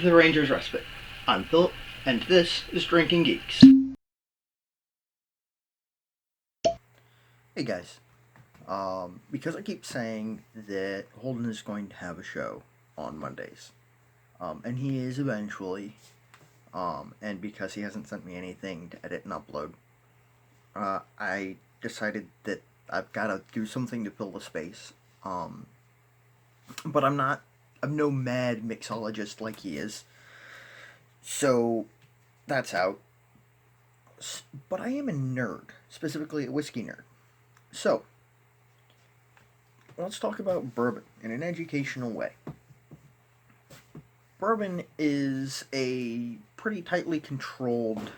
to the Ranger's Respite. I'm Philip, and this is Drinking Geeks. Hey guys, because I keep saying that Holden is going to have a show on Mondays, and he is eventually, and because he hasn't sent me anything to edit and upload, I decided that I've got to do something to fill the space, but I'm no mad mixologist like he is, so that's out. But I am a nerd, specifically a whiskey nerd. So, let's talk about bourbon in an educational way. Bourbon is a pretty tightly controlled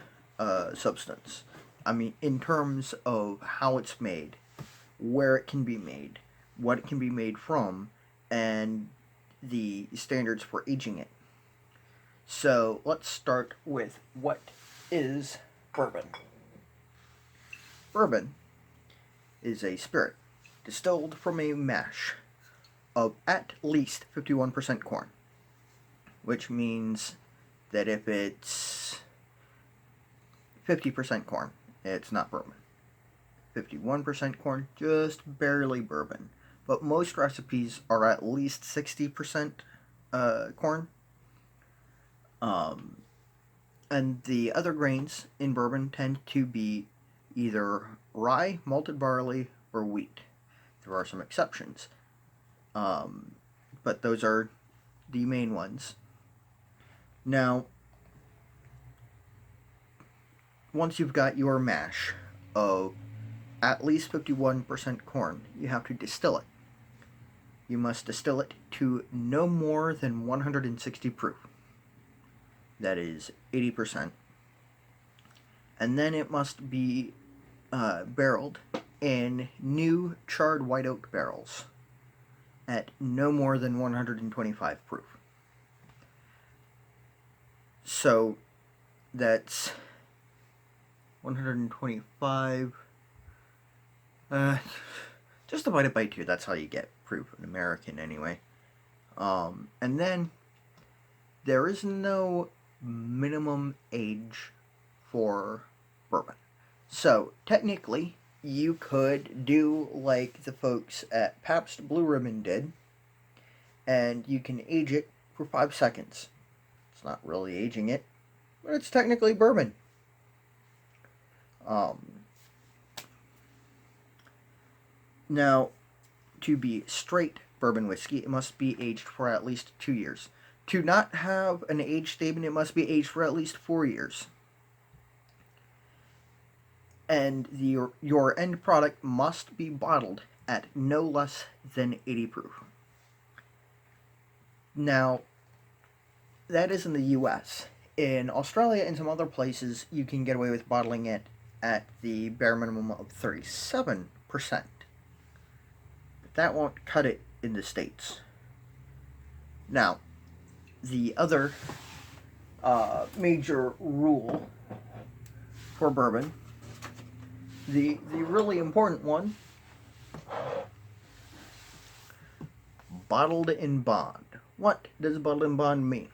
substance. I mean, in terms of how it's made, where it can be made, what it can be made from, and the standards for aging it. So, let's start with what is bourbon. Bourbon is a spirit distilled from a mash of at least 51% corn, which means that if it's 50% corn, it's not bourbon. 51% corn, just barely bourbon. But most recipes are at least 60% corn. And the other grains in bourbon tend to be either rye, malted barley, or wheat. There are some exceptions, but those are the main ones. Now, once you've got your mash of at least 51% corn, you have to distill it. You must distill it to no more than 160 proof. That is 80%. And then it must be barreled in new charred white oak barrels at no more than 125 proof. So that's 125. Just divide it by 2. That's how you get proof in American anyway. And then there is no minimum age for bourbon. So technically, you could do like the folks at Pabst Blue Ribbon did, and you can age it for 5 seconds. It's not really aging it, but it's technically bourbon. Now, to be straight bourbon whiskey, it must be aged for at least 2 years. To not have an age statement, it must be aged for at least 4 years. And your end product must be bottled at no less than 80 proof. Now, that is in the US. In Australia and some other places, you can get away with bottling it at the bare minimum of 37%. But that won't cut it in the States. Now, the other major rule for bourbon, the really important one, bottled in bond. What does bottled in bond mean?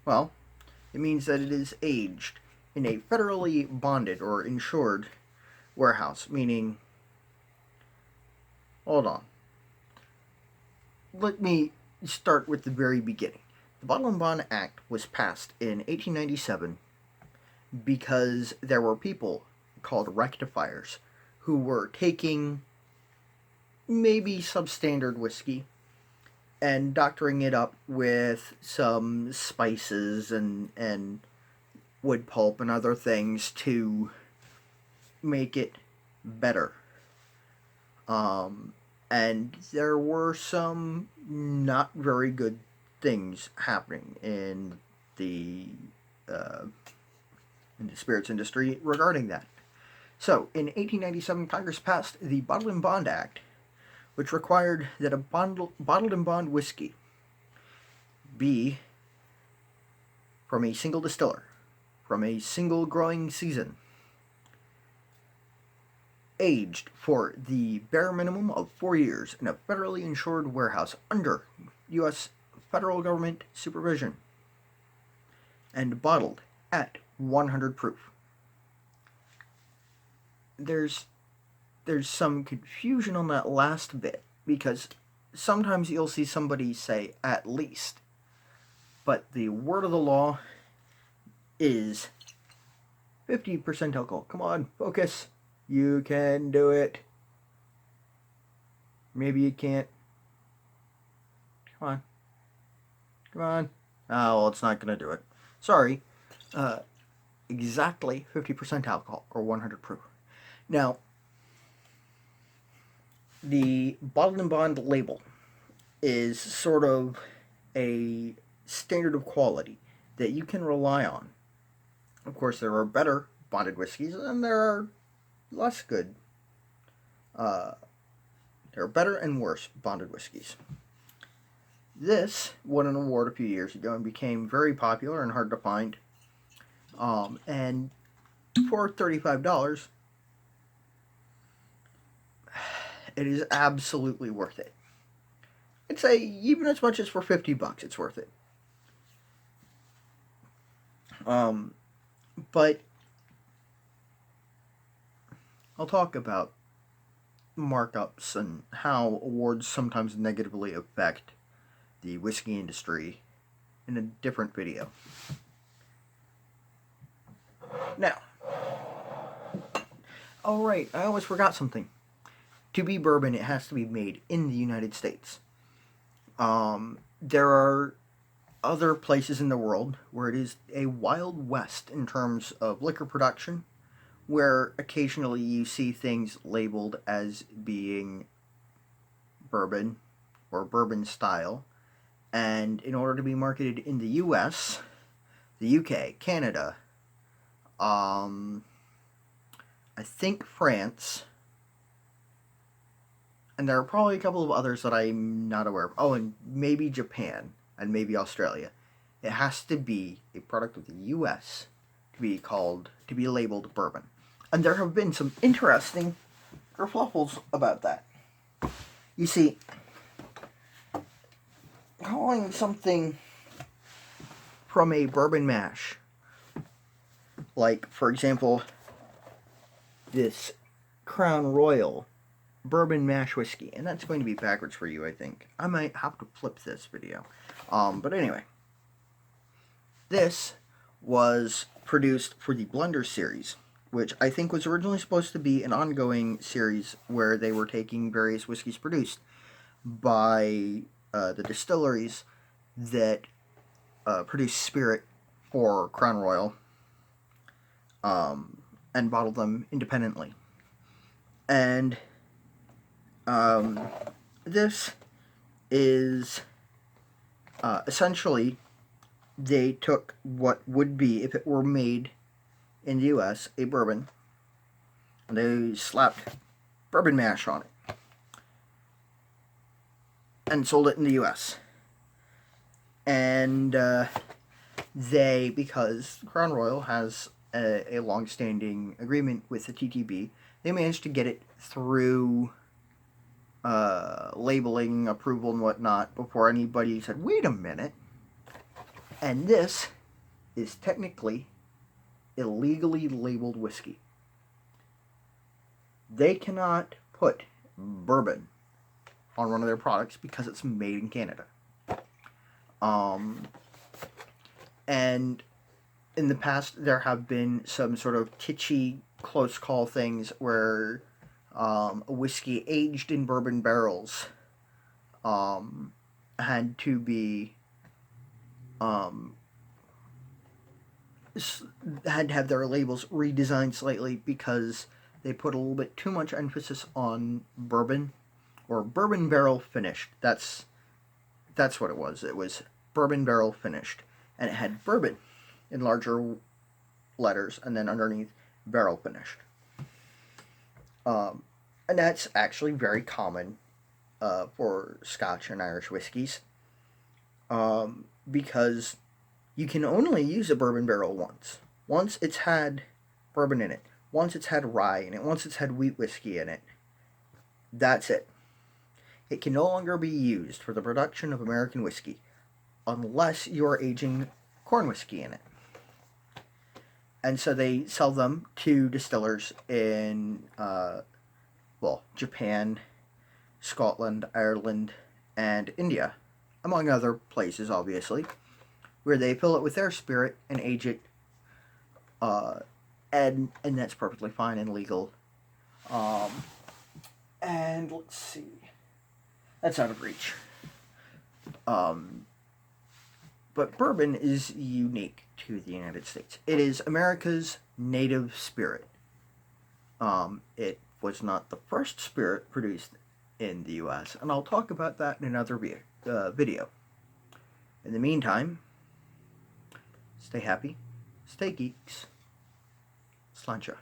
Well, it means that it is aged in a federally bonded or insured warehouse, meaning, hold on, let me start with the very beginning. The Bottled in Bond Act was passed in 1897 because there were people called rectifiers who were taking maybe substandard whiskey and doctoring it up with some spices and wood pulp and other things to make it better. And there were some not very good things happening in the spirits industry regarding that. So, in 1897, Congress passed the Bottled in Bond Act, which required that a bottled in bond whiskey be from a single distiller, from a single growing season, aged for the bare minimum of 4 years in a federally insured warehouse under U.S. federal government supervision. and bottled at 100 proof. There's some confusion on that last bit, because sometimes you'll see somebody say at least, but the word of the law is 50% alcohol. Come on, focus. You can do it. Maybe you can't. Come on. Come on. Oh, well, it's not going to do it. Sorry. Exactly 50% alcohol, or 100 proof. Now, the Bottled & Bond label is sort of a standard of quality that you can rely on. Of course, there are better bonded whiskeys, and there are less good. There are better and worse bonded whiskeys. This won an award a few years ago and became very popular and hard to find. And for $35, it is absolutely worth it. I'd say even as much as for $50, it's worth it. But I'll talk about markups and how awards sometimes negatively affect the whiskey industry in a different video. Now, alright, I almost forgot something. To be bourbon, it has to be made in the United States. There are other places in the world where it is a wild west in terms of liquor production, where occasionally you see things labeled as being bourbon or bourbon style, and in order to be marketed in the US, the UK, Canada, I think France, and there are probably a couple of others that I'm not aware of. Oh, and maybe Japan, and maybe Australia. It has to be a product of the US to be labeled bourbon. And there have been some interesting kerfluffles about that. You see, calling something from a bourbon mash, like, for example, this Crown Royal bourbon mash whiskey, and that's going to be backwards for you, I think. I might have to flip this video. But anyway, this was produced for the Blender series, which I think was originally supposed to be an ongoing series where they were taking various whiskeys produced by the distilleries that produce spirit for Crown Royal and bottle them independently. And this is essentially, they took what would be, if it were made in the US, a bourbon, and they slapped bourbon mash on it and sold it in the US. And because Crown Royal has a long-standing agreement with the TTB, they managed to get it through labeling approval and whatnot before anybody said, wait a minute. And this is technically illegally labeled whiskey. They cannot put bourbon on one of their products because it's made in Canada. And in the past, there have been some sort of kitschy, close call things where a whiskey aged in bourbon barrels had to be had to have their labels redesigned slightly because they put a little bit too much emphasis on bourbon, or bourbon barrel finished. That's what it was. It was bourbon barrel finished, and it had bourbon in larger letters, and then underneath barrel finished. And that's actually very common for Scotch and Irish whiskies, because you can only use a bourbon barrel once. Once it's had bourbon in it, once it's had rye in it, once it's had wheat whiskey in it, that's it. It can no longer be used for the production of American whiskey unless you're aging corn whiskey in it. and so they sell them to distillers in Japan, Scotland, Ireland, and India, among other places, obviously, where they fill it with their spirit and age it, uh, and that's perfectly fine and legal. And let's see, that's out of reach. But bourbon is unique to the United States. It is America's native spirit. It was not the first spirit produced in the U.S., and I'll talk about that in another video. In the meantime, stay happy, stay geeks, slancha.